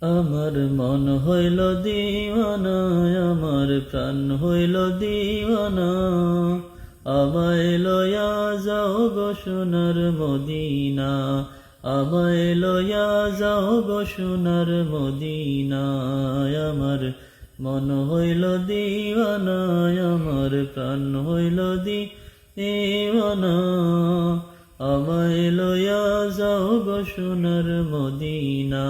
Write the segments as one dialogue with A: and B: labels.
A: আমার মন হইল দিওয়ানা, আমার প্রাণ হইল দিওয়ানা। আমায় লয়া যাও গো সোনার মদিনা, আমায় লয়া যাও গো সোনার মদিনা। আমার মন হইল দিওয়ানা, আমার প্রাণ হইল দিওয়ানা। আমায় লয়া যাও গো সোনার মদিনা,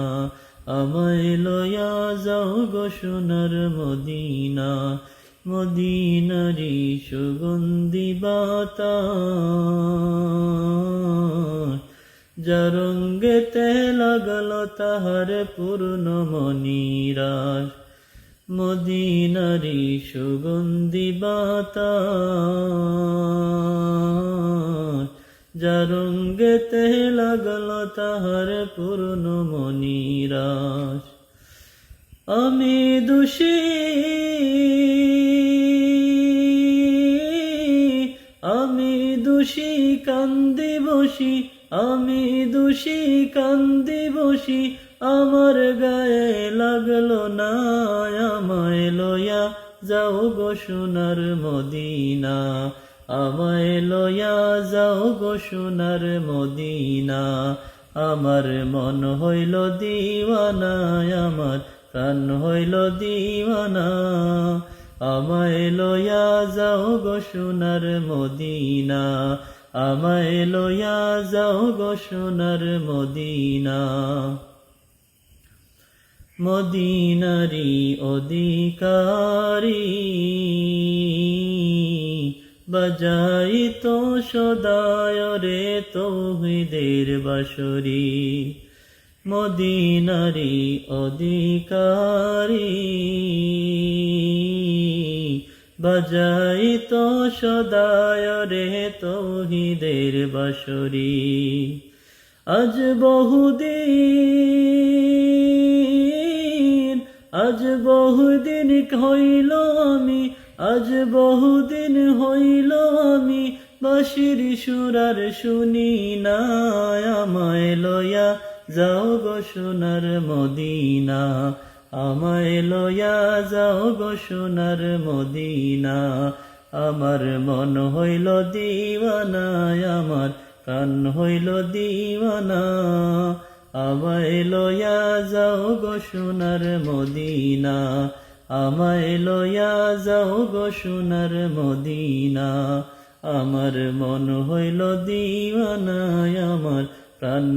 A: আমায় লয়া যাও গো সোনার মদিনা। মদিনারি সুগন্ধি বাতাস, যার রঙ্গেতে লাগল তাহার পূর্ণ মনিরাস। মদিনারি সুগন্ধি বাতাস, যার রঙ্গেতে লাগল তাহার পূর্ণ মনিরাস। আমি দোষী, আমি দোষী কান্দি বসি, আমি দোষী কান্দি বসি। আমার গায়ে লাগলো না, আমায় লয়া যাও গো সোনার মদিনা, আমায় লয়া যাও গো সোনার মদিনা। আমার মন হইল দিওয়ানা, আমার প্রাণ হইল দিওয়ানা। আমায় লয়া যাও গো সোনার মদিনা, আমায় লয়া যাও গো সোনার মদিনা। মদিনারি অধিকারী বাজাইতো সদায় রে তৌহিদের বাঁশরি। মদিনারি অধিকারী বাজাইতো সদায় রে তৌহিদের বাঁশরি। আজ বহুদিন, আজ বহুদিন হইল আমি, আজ বহুদিন হইল আমি বাঁশির সুরার শুনি না। আমায় লয়া যাও গো সোনার মদিনা, আমায় লয়া যাও গো সোনার মদিনা। আমার মন হইল দিওয়ানা, আমার প্রাণ হইল দিওয়ানা। আমায় লয়া যাও গো সোনার মদিনা, আমায় লয়া যাও গো সোনার মদিনা। আমার মন হইল দিওয়ানা, আমার প্রাণ